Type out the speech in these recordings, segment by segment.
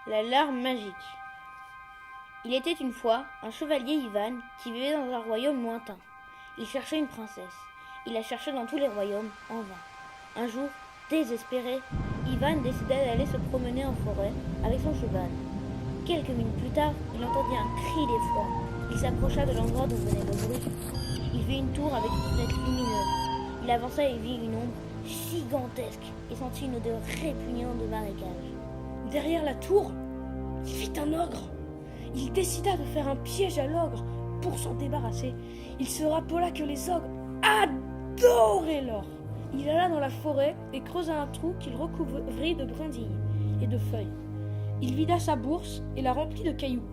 La larme magique. Il était une fois un chevalier Ivan qui vivait dans un royaume lointain. Il cherchait une princesse. Il la cherchait dans tous les royaumes, en vain. Un jour, désespéré, Ivan décida d'aller se promener en forêt avec son cheval. Quelques minutes plus tard, il entendit un cri d'effroi. Il s'approcha de l'endroit d'où venait le bruit. Il vit une tour avec une fenêtre lumineuse. Il avança et vit une ombre gigantesque et sentit une odeur répugnante de marécage. Derrière la tour, il vit un ogre. Il décida de faire un piège à l'ogre pour s'en débarrasser. Il se rappela que les ogres adoraient l'or. Il alla dans la forêt et creusa un trou qu'il recouvrit de brindilles et de feuilles. Il vida sa bourse et la remplit de cailloux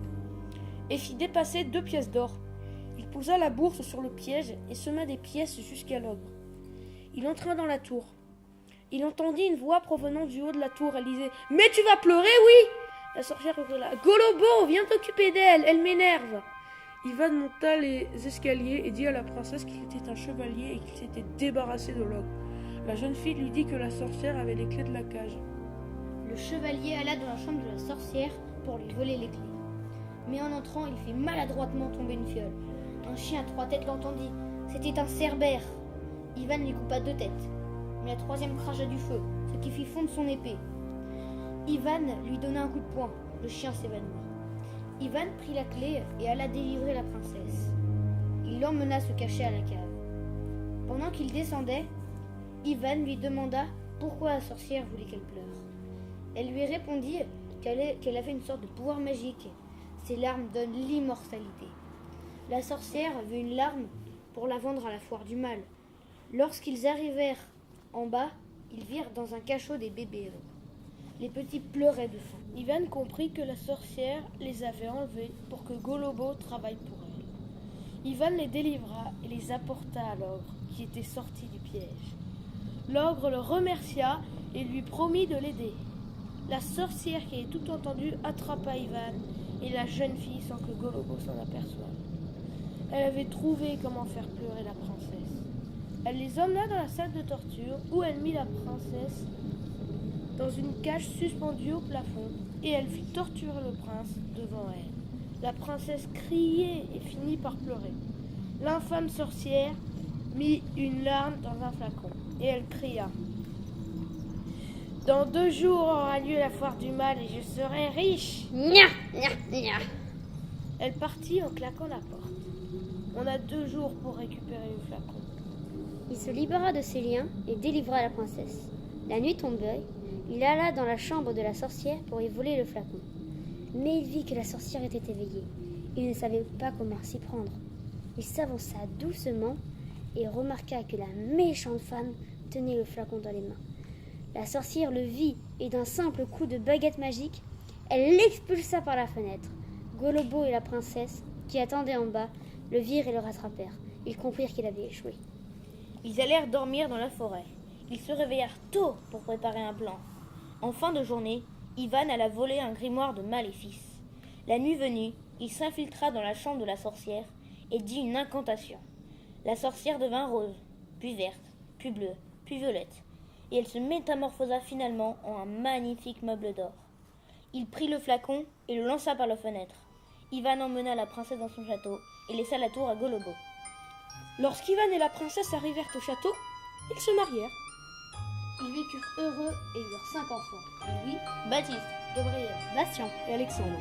et fit dépasser 2 pièces d'or. Il posa la bourse sur le piège et sema des pièces jusqu'à l'ogre. Il entra dans la tour. Il entendit une voix provenant du haut de la tour. Elle disait « Mais tu vas pleurer, oui !» La sorcière hurla « Golobo, viens t'occuper d'elle, elle m'énerve !» Ivan monta les escaliers et dit à la princesse qu'il était un chevalier et qu'il s'était débarrassé de l'ogre. La jeune fille lui dit que la sorcière avait les clés de la cage. Le chevalier alla dans la chambre de la sorcière pour lui voler les clés. Mais en entrant, il fit maladroitement tomber une fiole. Un chien à 3 têtes l'entendit. C'était un cerbère. Ivan lui coupa 2 têtes. Mais la 3e cracha du feu, ce qui fit fondre son épée. Ivan lui donna un coup de poing. Le chien s'évanouit. Ivan prit la clé et alla délivrer la princesse. Il l'emmena se cacher à la cave. Pendant qu'il descendait, Ivan lui demanda pourquoi la sorcière voulait qu'elle pleure. Elle lui répondit qu'elle avait une sorte de pouvoir magique. Ses larmes donnent l'immortalité. La sorcière veut une larme pour la vendre à la foire du mal. Lorsqu'ils arrivèrent en bas, ils virent dans un cachot des bébés héros. Les petits pleuraient de faim. Ivan comprit que la sorcière les avait enlevés pour que Golobo travaille pour elle. Ivan les délivra et les apporta à l'ogre qui était sorti du piège. L'ogre le remercia et lui promit de l'aider. La sorcière qui avait tout entendu attrapa Ivan et la jeune fille sans que Golobo s'en aperçoive. Elle avait trouvé comment faire pleurer la princesse. Elle les emmena dans la salle de torture où elle mit la princesse dans une cage suspendue au plafond et elle fit torturer le prince devant elle. La princesse criait et finit par pleurer. L'infâme sorcière mit une larme dans un flacon et elle cria « Dans 2 jours aura lieu la foire du mal et je serai riche !» Nya, nya, nya. Elle partit en claquant la porte. On a 2 jours pour récupérer le flacon. Il se libéra de ses liens et délivra la princesse. La nuit tombait, il alla dans la chambre de la sorcière pour y voler le flacon. Mais il vit que la sorcière était éveillée. Il ne savait pas comment s'y prendre. Il s'avança doucement et remarqua que la méchante femme tenait le flacon dans les mains. La sorcière le vit et d'un simple coup de baguette magique, elle l'expulsa par la fenêtre. Golobo et la princesse, qui attendaient en bas, le virent et le rattrapèrent. Ils comprirent qu'il avait échoué. Ils allèrent dormir dans la forêt. Ils se réveillèrent tôt pour préparer un plan. En fin de journée, Ivan alla voler un grimoire de maléfice. La nuit venue, il s'infiltra dans la chambre de la sorcière et dit une incantation. La sorcière devint rose, puis verte, puis bleue, puis violette, et elle se métamorphosa finalement en un magnifique meuble d'or. Il prit le flacon et le lança par la fenêtre. Ivan emmena la princesse dans son château et laissa la tour à Golobo. Lorsqu'Ivan et la princesse arrivèrent au château, ils se marièrent. Ils vécurent heureux et eurent 5 enfants. Louis, Baptiste, Gabriel, Bastien et Alexandre.